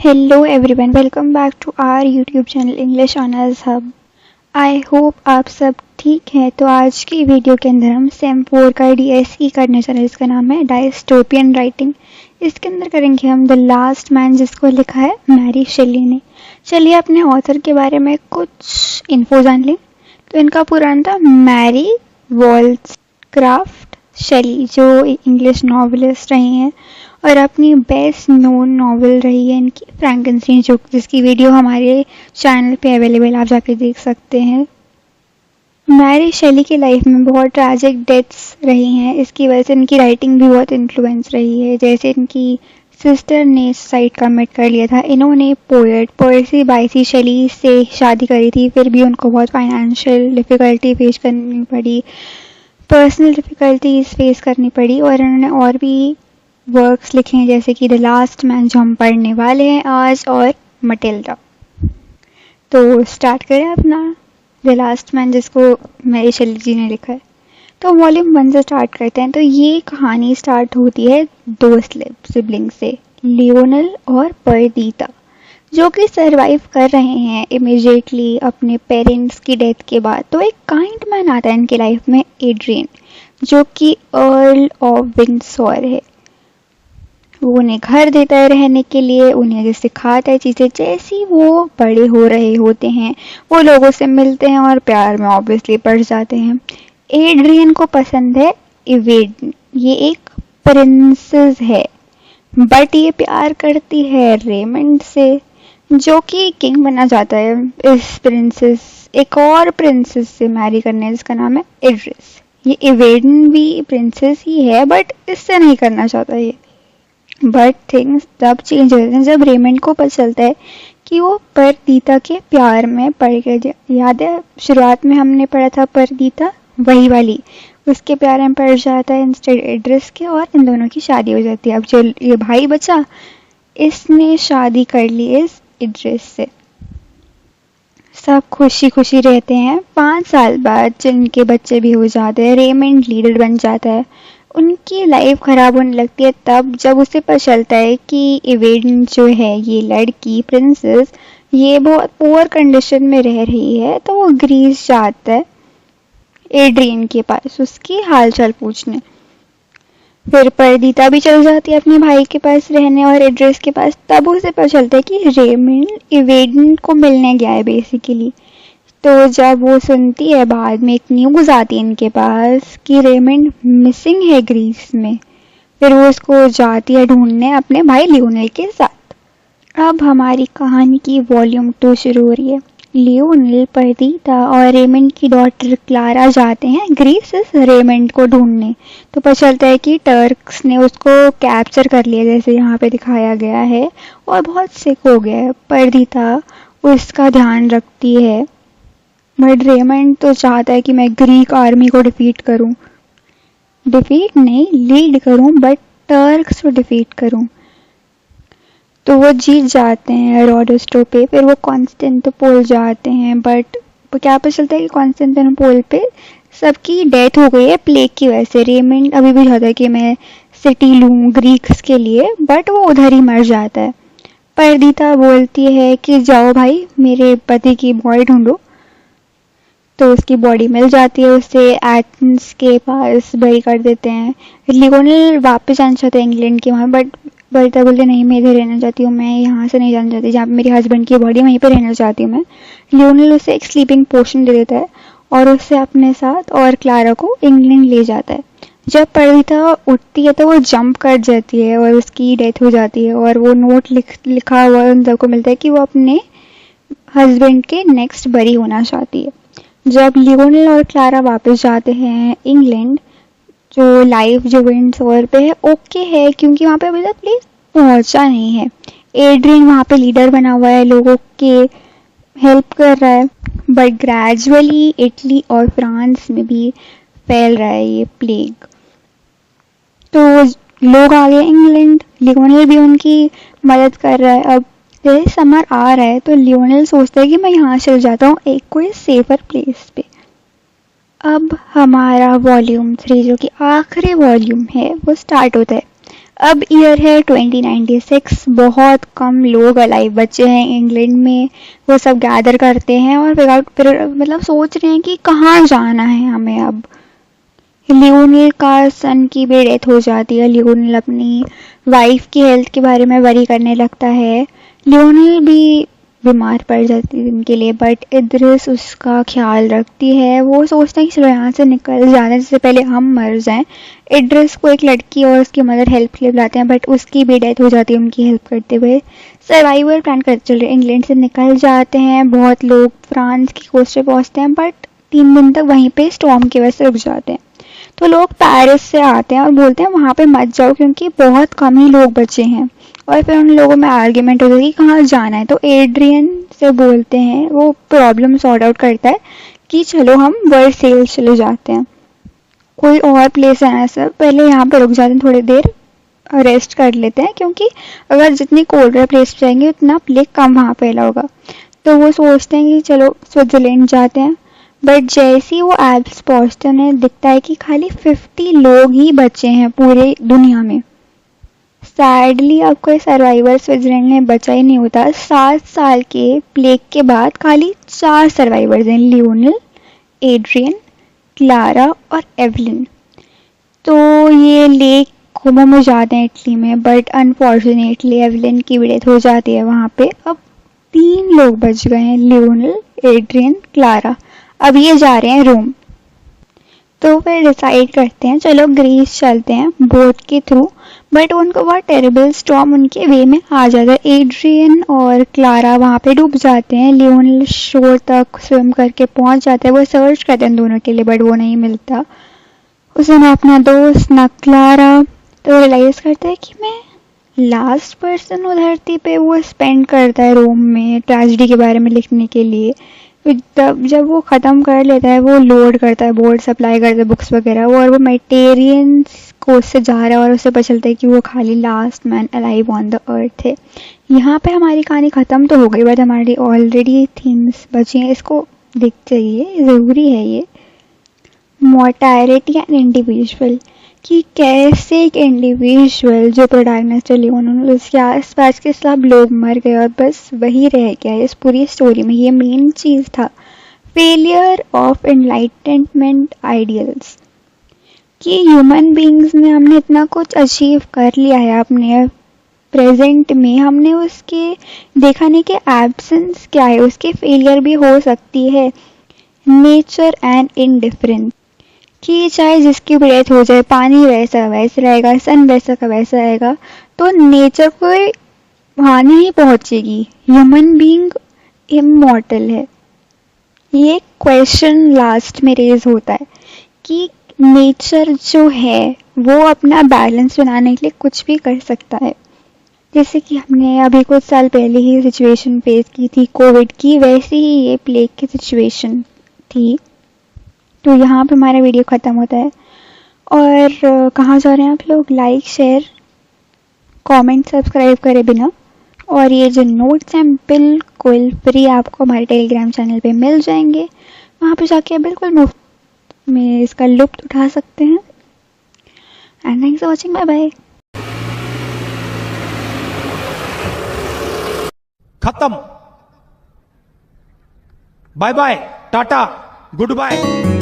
Hello everyone, welcome back to our YouTube channel English honours hub. I hope आप सब ठीक हैं। तो आज की वीडियो के अंदर हम सेम 4 का DSE करने चले, जिसका नाम है डायस्टोपियन राइटिंग। इसके अंदर करेंगे हम द लास्ट मैन, जिसको लिखा है मैरी शेली ने। चलिए अपने ऑथर के बारे में कुछ इन्फो जान लें। तो इनका पूरा नाम था मैरी वॉल्सक्राफ्ट शेली, जो इंग्लिश नॉवेलिस्ट रही हैं और अपनी बेस्ट नोन नॉवेल रही है इनकी फ्रैंकेनस्टीन, जिसकी वीडियो हमारे चैनल पे अवेलेबल, आप जाके देख सकते हैं। मैरी शेली की लाइफ में बहुत ट्रैजिक डेथ्स रही हैं, इसकी वजह से इनकी राइटिंग भी बहुत इन्फ्लुएंस रही है। जैसे इनकी सिस्टर ने सुसाइड कमिट कर लिया था। इन्होंने पर्सी बाइसी शेली से शादी करी थी, फिर भी उनको बहुत फाइनेंशियल डिफ़िकल्टी फेस करनी पड़ी, पर्सनल डिफ़िकल्टीज फेस करनी पड़ी। और इन्होंने और भी वर्क्स लिखे हैं, जैसे कि द लास्ट मैन, जो हम पढ़ने वाले हैं आज, और मटिल्डा। तो स्टार्ट करें अपना द लास्ट मैन, जिसको मैरी शेली जी ने लिखा है। तो वॉल्यूम 1 से स्टार्ट करते हैं। तो ये कहानी स्टार्ट होती है 2 सिबलिंग से, लियोनल और पर्दीता, जो कि सरवाइव कर रहे हैं इमीडिएटली अपने पेरेंट्स की डेथ के बाद। तो एक काइंड मैन आता है इनकी लाइफ में, एड्रियन, जो कि अर्ल ऑफ विंडसॉर है। वो उन्हें घर देता है रहने के लिए, उन्हें सिखाता है चीज़ें। जैसी वो बड़े हो रहे होते हैं, वो लोगों से मिलते हैं और प्यार में ऑब्वियसली पड़ जाते हैं। एड्रियन को पसंद है इवेडन, ये एक प्रिंसेस है, बट ये प्यार करती है रेमंड से, जो कि किंग बनना चाहता है। इस एक और प्रिंसेस से मैरी करने, जिसका नाम है इड्रिस। ये इवेडन भी प्रिंसेस ही है, बट इससे नहीं करना चाहता ये। बट थिंग्स तब चेंज हो जाते हैं जब रेमंड को पता चलता है कि वो पर्दीता के प्यार में पड़ गया। याद है शुरुआत में हमने पढ़ा था पर्दीता, वही वाली, उसके प्यार में पड़ जाता है इंस्टेड इड्रिस के, और इन दोनों की शादी हो जाती है। अब जो ये भाई बचा, इसने शादी कर ली इस इड्रिस से। सब खुशी खुशी रहते हैं। 5 साल बाद जिनके बच्चे भी हो जाते हैं, रेमंड लीडर बन जाता है। उनकी लाइफ खराब होने लगती है तब जब उसे पता चलता है कि इवेडन जो है, ये लड़की प्रिंसेस, ये बहुत पुअर कंडीशन में रह रही है। तो वो ग्रीस जाता है एड्रियन के पास उसकी हालचाल पूछने। फिर पर्दीता भी चल जाती है अपने भाई के पास रहने और इड्रिस के पास। तब उसे पता चलता है कि रेमंड इवेडन को मिलने गया है बेसिकली। तो जब वो सुनती है, बाद में एक न्यूज़ आती है इनके पास कि रेमंड मिसिंग है ग्रीस में, फिर वो उसको जाती है ढूंढने अपने भाई लियोनल के साथ। अब हमारी कहानी की वॉल्यूम 2 शुरू हो रही है। लियोनल, पर्दीता और रेमंड की डॉटर क्लारा जाते हैं ग्रीस रेमंड को ढूंढने। तो पता चलता है कि टर्क्स ने उसको कैप्चर कर लिया, जैसे यहाँ पे दिखाया गया है, और बहुत सिक हो गया है। पर्दीता उसका ध्यान रखती है, बट रेमंड तो चाहता है कि मैं ग्रीक आर्मी को डिफीट करूं, डिफीट नहीं लीड करूं, बट टर्क्स को डिफीट करूं। तो वो जीत जाते हैं रोडोस्टो पे। फिर वो कॉन्स्टेंटिनोपल जाते हैं, बट क्या पता चलता है कि कॉन्स्टेंटिनोपल पे सबकी डेथ हो गई है प्लेग की वजह से। रेमंड अभी भी चाहता है कि मैं सिटी लूँ ग्रीक्स के लिए, बट वो उधर ही मर जाता है। पर्दीता बोलती है कि जाओ भाई, मेरे पति की बॉडी ढूंढो। तो उसकी बॉडी मिल जाती है, उसे एथेंस के पास बरी कर देते हैं। लियोनल वापस जाना चाहते हैं इंग्लैंड के वहाँ, बट पर्दीता बोलते नहीं, मैं इधर रहना चाहती हूँ, मैं यहाँ से नहीं जाना चाहती, जहाँ पे मेरे हस्बैंड की बॉडी, वहीं पे रहना चाहती हूँ मैं। लियोनल उसे एक स्लीपिंग पोशन दे देता है और उससे अपने साथ और क्लारा को इंग्लैंड ले जाता है। जब पर्दीता उठती है तो वो जंप कर जाती है और उसकी डेथ हो जाती है, और वो नोट लिखा हुआ उन सबको मिलता है कि वो अपने हस्बैंड के नेक्स्ट बरी होना चाहती है। जब लियोनल और क्लारा वापस जाते हैं इंग्लैंड, जो लाइफ जो विंडसॉर पे है ओके है, क्योंकि वहाँ पे अभी तक प्लेस पहुँचा नहीं है। एड्रियन वहाँ पे लीडर बना हुआ है, लोगों के हेल्प कर रहा है, बट ग्रेजुअली इटली और फ्रांस में भी फैल रहा है ये प्लेग। तो लोग आ गए इंग्लैंड, लियोनल भी उनकी मदद कर रहा है। अब जैसे समर आ रहा है तो लियोनल सोचता है कि मैं यहाँ चल जाता हूँ एक कोई सेफर प्लेस पे। अब हमारा वॉल्यूम 3, जो कि आखिरी वॉल्यूम है, वो स्टार्ट होता है। अब ईयर है 2096, बहुत कम लोग अलाइव बचे हैं इंग्लैंड में। वो सब गैदर करते हैं और फिर मतलब सोच रहे हैं कि कहाँ जाना है हमें अब। लियोनेल का सन की भी डेथ हो जाती है। लियोनेल अपनी वाइफ की हेल्थ के बारे में वरी करने लगता है। लियोनेल भी बीमार पड़ जाती है उनके लिए, बट इद्रिस उसका ख्याल रखती है। वो सोचते हैं कि चलो यहाँ से निकल जाने से पहले हम मर जाएं। इद्रिस को एक लड़की और उसकी मदर हेल्प के लिए बुलाते हैं, बट उसकी भी डेथ हो जाती है उनकी हेल्प करते हुए। सर्वाइवल प्लान करते चल रहे इंग्लैंड से निकल जाते हैं। बहुत लोग फ्रांस की कोस्ट पे पहुंचते हैं, बट 3 दिन तक वहीं पे स्टॉर्म की वजह से रुक जाते हैं। तो लोग पेरिस से आते हैं और बोलते हैं वहाँ पे मत जाओ क्योंकि बहुत कम ही लोग बचे हैं। और फिर उन लोगों में आर्ग्यूमेंट होती है कि कहाँ जाना है। तो एड्रियन से बोलते हैं, वो प्रॉब्लम सॉर्ट आउट करता है कि चलो हम वर्सेल्स चले जाते हैं, कोई और प्लेस है ना सर, पहले यहाँ पे रुक जाते हैं, थोड़ी देर रेस्ट कर लेते हैं, क्योंकि अगर जितनी कोल्डर प्लेस पे जाएंगे उतना प्लेग कम वहाँ फैला होगा। तो वो सोचते हैं कि चलो स्विट्जरलैंड जाते हैं। बट जैसे ही वो एल्प्स पहुंचते हैं दिखता है कि खाली 50 लोग ही बचे हैं पूरे दुनिया में। सैडली अब कोई सर्वाइवर स्विट्जरलैंड में बचा ही नहीं होता। 7 साल के प्लेग के बाद खाली 4 सर्वाइवर्स हैं, लियोनेल, एड्रियन, क्लारा और एवलिन। तो ये लेक कोमो में जाते हैं इटली में, बट अनफॉर्चुनेटली एवलिन की भी डेथ हो जाती है वहाँ पे। अब 3 लोग बच गए हैं, लियोनेल, एड्रियन, क्लारा। अब ये जा रहे हैं रोम। तो फिर डिसाइड करते हैं चलो ग्रीस चलते हैं बोट के थ्रू, बट उनको बहुत टेरिबल स्टॉर्म उनके वे में आ जाता है। एड्रियन और क्लारा वहाँ पे डूब जाते हैं। लियोनेल शोर तक स्विम करके पहुँच जाता है। वो सर्च करते हैं दोनों के लिए, बट वो नहीं मिलता। उस दिन अपना दोस्त ना क्लारा तो रियलाइज करता है कि मैं लास्ट पर्सन हूँ धरती पे। वो स्पेंड करता है रोम में ट्रेजेडी के बारे में लिखने के लिए। तब जब वो ख़त्म कर लेता है, वो लोड करता है, बोर्ड सप्लाई करता है बुक्स वगैरह, और वो मेडिटेरियन कोस्ट से जा रहा है और उसे पता चलता है कि वो खाली last man alive on the earth है। यहाँ पे हमारी कहानी ख़त्म तो हो गई, बट हमारी ऑलरेडी थीम्स बची हैं। इसको देख चाहिए, ज़रूरी है ये। मॉर्टैलिटी एंड इंडिविजुअल, कि कैसे एक इंडिविजुअल जो प्रोटैगनिस्ट है लियोनेल, उसके आस पास के सब लोग मर गए और बस वही रह गया इस पूरी स्टोरी में। ये मेन चीज़ था। फेलियर ऑफ एनलाइटमेंट आइडियल्स, कि ह्यूमन बींग्स ने हमने इतना कुछ अचीव कर लिया है अपने प्रेजेंट में, हमने उसके देखा नहीं कि एब्सेंस क्या है, उसके फेलियर भी हो सकती है। नेचर एंड इनडिफरेंस, कि चाहे जिसकी भी डेथ हो जाए, पानी वैसा वैसे रहेगा, सन वैसा का वैसा रहेगा, तो नेचर को हानि ही पहुंचेगी। ह्यूमन बीइंग इमॉर्टल है। ये क्वेश्चन लास्ट में रेज होता है कि नेचर जो है वो अपना बैलेंस बनाने के लिए कुछ भी कर सकता है। जैसे कि हमने अभी कुछ साल पहले ही सिचुएशन फेस की थी कोविड की, वैसे ही ये प्लेग की सिचुएशन थी। तो यहाँ पे हमारा वीडियो ख़त्म होता है। और कहाँ जा रहे हैं आप लोग? लाइक, शेयर, कमेंट, सब्सक्राइब करे बिना। और ये जो नोट्स हैं बिल्कुल फ्री आपको हमारे टेलीग्राम चैनल पे मिल जाएंगे। वहाँ पे जाके बिल्कुल मुफ्त में इसका लुत्फ उठा सकते हैं। And thanks for watching, bye bye. खत्म। Bye bye, tata, good bye.